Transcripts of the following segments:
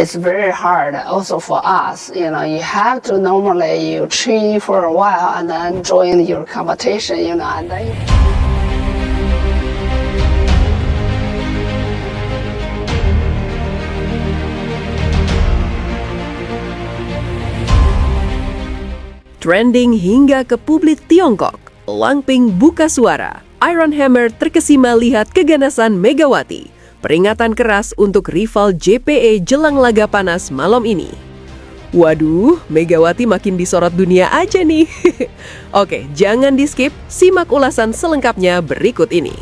It's very hard also for us. You have to normally you train for a while and then join your competition, and then Trending hingga ke publik Tiongkok, Langping buka suara, Iron Hammer terkesima lihat keganasan Megawati, peringatan keras untuk rival JPE jelang laga panas malam ini. Waduh, Megawati makin disorot dunia aja nih. Oke, jangan di-skip, simak ulasan selengkapnya berikut ini.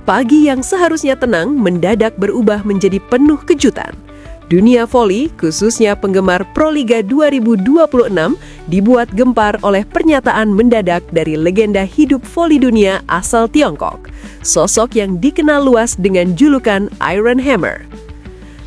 Pagi yang seharusnya tenang mendadak berubah menjadi penuh kejutan. Dunia voli, khususnya penggemar Proliga 2026, dibuat gempar oleh pernyataan mendadak dari legenda hidup voli dunia asal Tiongkok, sosok yang dikenal luas dengan julukan Iron Hammer.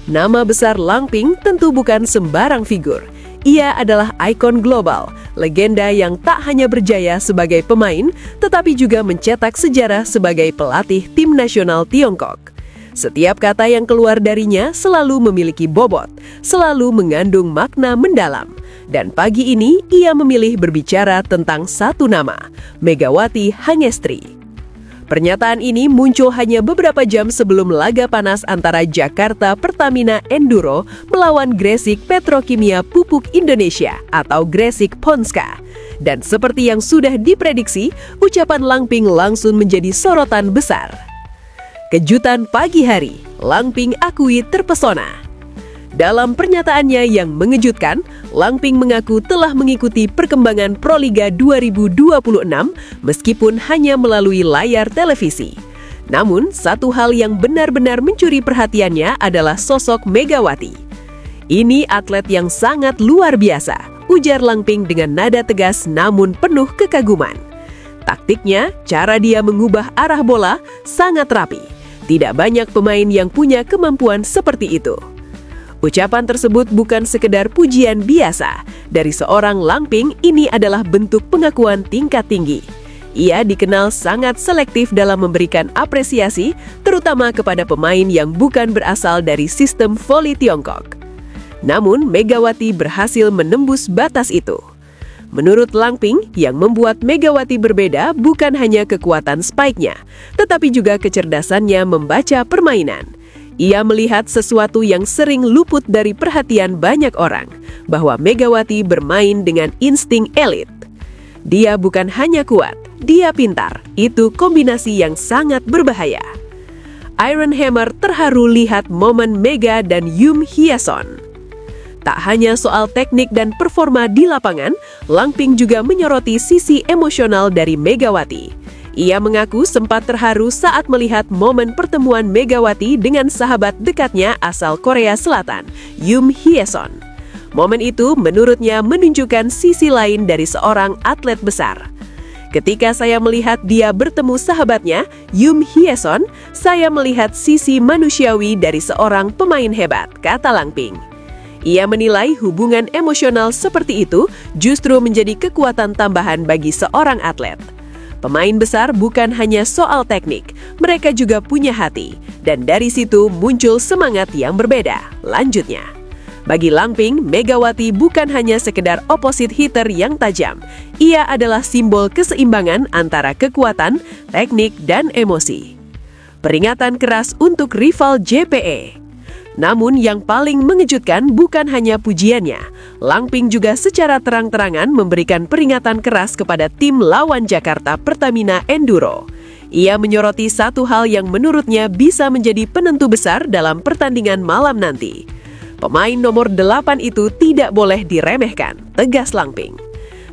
Nama besar Langping tentu bukan sembarang figur. Ia adalah ikon global, legenda yang tak hanya berjaya sebagai pemain, tetapi juga mencetak sejarah sebagai pelatih tim nasional Tiongkok. Setiap kata yang keluar darinya selalu memiliki bobot, selalu mengandung makna mendalam. Dan pagi ini ia memilih berbicara tentang satu nama, Megawati Hangestri. Pernyataan ini muncul hanya beberapa jam sebelum laga panas antara Jakarta Pertamina Enduro melawan Gresik Petrokimia Pupuk Indonesia atau Gresik Ponska. Dan seperti yang sudah diprediksi, ucapan Langping langsung menjadi sorotan besar. Kejutan pagi hari, Langping akui terpesona. Dalam pernyataannya yang mengejutkan, Langping mengaku telah mengikuti perkembangan Proliga 2026 meskipun hanya melalui layar televisi. Namun, satu hal yang benar-benar mencuri perhatiannya adalah sosok Megawati. Ini atlet yang sangat luar biasa, ujar Langping dengan nada tegas namun penuh kekaguman. Taktiknya, cara dia mengubah arah bola sangat rapi. Tidak banyak pemain yang punya kemampuan seperti itu. Ucapan tersebut bukan sekedar pujian biasa. Dari seorang Langping, ini adalah bentuk pengakuan tingkat tinggi. Ia dikenal sangat selektif dalam memberikan apresiasi, terutama kepada pemain yang bukan berasal dari sistem voli Tiongkok. Namun, Megawati berhasil menembus batas itu. Menurut Langping, yang membuat Megawati berbeda bukan hanya kekuatan spike-nya, tetapi juga kecerdasannya membaca permainan. Ia melihat sesuatu yang sering luput dari perhatian banyak orang, bahwa Megawati bermain dengan insting elit. Dia bukan hanya kuat, dia pintar. Itu kombinasi yang sangat berbahaya. Iron Hammer terharu lihat momen Mega dan Yum Hyason. Tak hanya soal teknik dan performa di lapangan, Langping juga menyoroti sisi emosional dari Megawati. Ia mengaku sempat terharu saat melihat momen pertemuan Megawati dengan sahabat dekatnya asal Korea Selatan, Yum Hyason. Momen itu menurutnya menunjukkan sisi lain dari seorang atlet besar. Ketika saya melihat dia bertemu sahabatnya, Yum Hyason, saya melihat sisi manusiawi dari seorang pemain hebat, kata Langping. Ia menilai hubungan emosional seperti itu justru menjadi kekuatan tambahan bagi seorang atlet. Pemain besar bukan hanya soal teknik, mereka juga punya hati, dan dari situ muncul semangat yang berbeda. Lanjutnya, bagi Langping, Megawati bukan hanya sekedar opposite hitter yang tajam. Ia adalah simbol keseimbangan antara kekuatan, teknik, dan emosi. Peringatan keras untuk rival JPE. Namun yang paling mengejutkan bukan hanya pujiannya. Langping juga secara terang-terangan memberikan peringatan keras kepada tim lawan Jakarta Pertamina Enduro. Ia menyoroti satu hal yang menurutnya bisa menjadi penentu besar dalam pertandingan malam nanti. Pemain nomor 8 itu tidak boleh diremehkan, tegas Langping.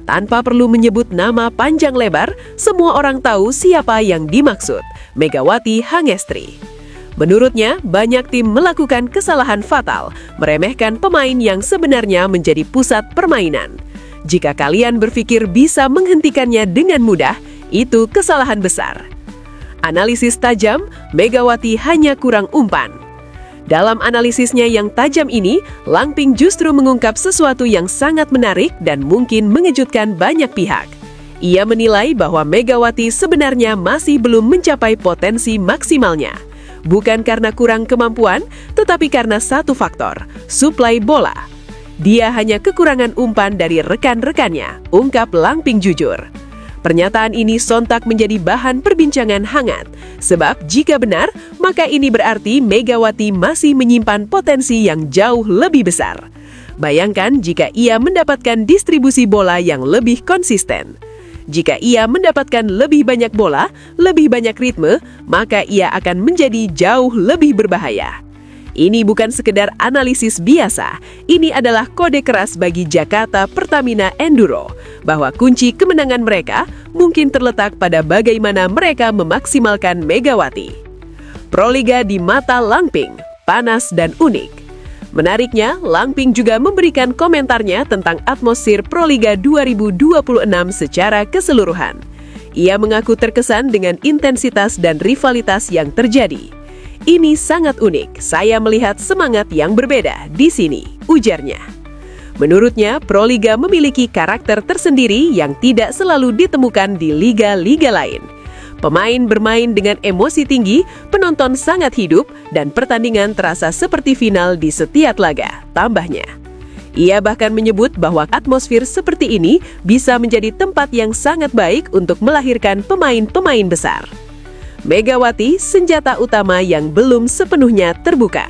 Tanpa perlu menyebut nama panjang lebar, semua orang tahu siapa yang dimaksud, Megawati Hangestri. Menurutnya, banyak tim melakukan kesalahan fatal, meremehkan pemain yang sebenarnya menjadi pusat permainan. Jika kalian berpikir bisa menghentikannya dengan mudah, itu kesalahan besar. Analisis tajam, Megawati hanya kurang umpan. Dalam analisisnya yang tajam ini, Lang Ping justru mengungkap sesuatu yang sangat menarik dan mungkin mengejutkan banyak pihak. Ia menilai bahwa Megawati sebenarnya masih belum mencapai potensi maksimalnya. Bukan karena kurang kemampuan, tetapi karena satu faktor, suplai bola. Dia hanya kekurangan umpan dari rekan-rekannya, ungkap Lang Ping jujur. Pernyataan ini sontak menjadi bahan perbincangan hangat, sebab jika benar, maka ini berarti Megawati masih menyimpan potensi yang jauh lebih besar. Bayangkan jika ia mendapatkan distribusi bola yang lebih konsisten. Jika ia mendapatkan lebih banyak bola, lebih banyak ritme, maka ia akan menjadi jauh lebih berbahaya. Ini bukan sekedar analisis biasa, ini adalah kode keras bagi Jakarta Pertamina Enduro, bahwa kunci kemenangan mereka mungkin terletak pada bagaimana mereka memaksimalkan Megawati. Proliga di mata Lang Ping, panas dan unik. Menariknya, Lang Ping juga memberikan komentarnya tentang atmosfer Proliga 2026 secara keseluruhan. Ia mengaku terkesan dengan intensitas dan rivalitas yang terjadi. Ini sangat unik, saya melihat semangat yang berbeda di sini, ujarnya. Menurutnya, Proliga memiliki karakter tersendiri yang tidak selalu ditemukan di liga-liga lain. Pemain bermain dengan emosi tinggi, penonton sangat hidup, dan pertandingan terasa seperti final di setiap laga, tambahnya. Ia bahkan menyebut bahwa atmosfer seperti ini bisa menjadi tempat yang sangat baik untuk melahirkan pemain-pemain besar. Megawati, senjata utama yang belum sepenuhnya terbuka.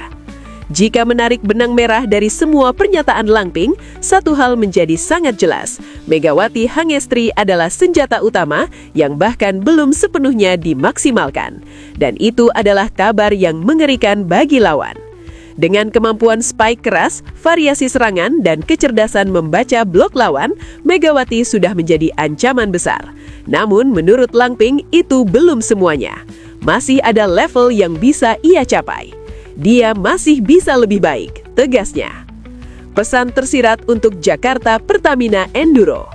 Jika menarik benang merah dari semua pernyataan Lang Ping, satu hal menjadi sangat jelas. Megawati Hangestri adalah senjata utama yang bahkan belum sepenuhnya dimaksimalkan. Dan itu adalah kabar yang mengerikan bagi lawan. Dengan kemampuan spike keras, variasi serangan, dan kecerdasan membaca blok lawan, Megawati sudah menjadi ancaman besar. Namun, menurut Lang Ping, itu belum semuanya. Masih ada level yang bisa ia capai. Dia masih bisa lebih baik, tegasnya. Pesan tersirat untuk Jakarta Pertamina Enduro.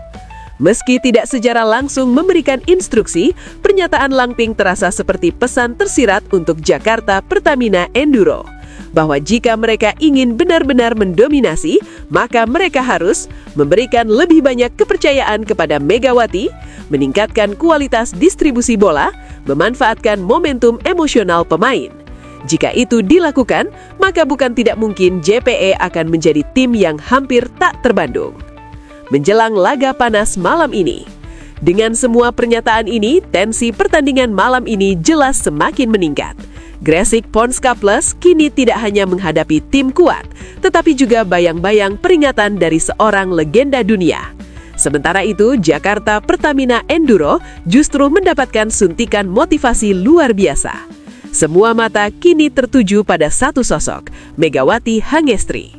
Meski tidak secara langsung memberikan instruksi, pernyataan Lang Ping terasa seperti pesan tersirat untuk Jakarta Pertamina Enduro. Bahwa jika mereka ingin benar-benar mendominasi, maka mereka harus memberikan lebih banyak kepercayaan kepada Megawati, meningkatkan kualitas distribusi bola, memanfaatkan momentum emosional pemain. Jika itu dilakukan, maka bukan tidak mungkin JPE akan menjadi tim yang hampir tak terbandung. Menjelang laga panas malam ini, dengan semua pernyataan ini, tensi pertandingan malam ini jelas semakin meningkat. Gresik Ponska Plus kini tidak hanya menghadapi tim kuat, tetapi juga bayang-bayang peringatan dari seorang legenda dunia. Sementara itu, Jakarta Pertamina Enduro justru mendapatkan suntikan motivasi luar biasa. Semua mata kini tertuju pada satu sosok, Megawati Hangestri.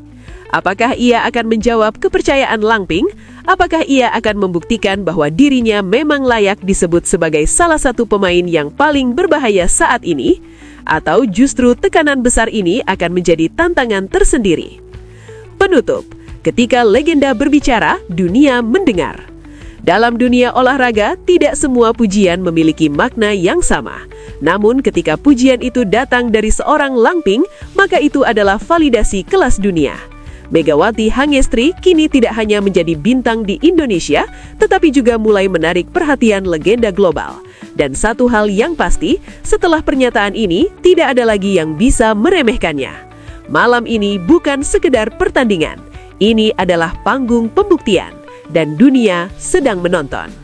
Apakah ia akan menjawab kepercayaan Lang Ping? Apakah ia akan membuktikan bahwa dirinya memang layak disebut sebagai salah satu pemain yang paling berbahaya saat ini? Atau justru tekanan besar ini akan menjadi tantangan tersendiri? Penutup, ketika legenda berbicara, dunia mendengar. Dalam dunia olahraga, tidak semua pujian memiliki makna yang sama. Namun ketika pujian itu datang dari seorang Lang Ping, maka itu adalah validasi kelas dunia. Megawati Hangestri kini tidak hanya menjadi bintang di Indonesia, tetapi juga mulai menarik perhatian legenda global. Dan satu hal yang pasti, setelah pernyataan ini, tidak ada lagi yang bisa meremehkannya. Malam ini bukan sekedar pertandingan, ini adalah panggung pembuktian, dan dunia sedang menonton.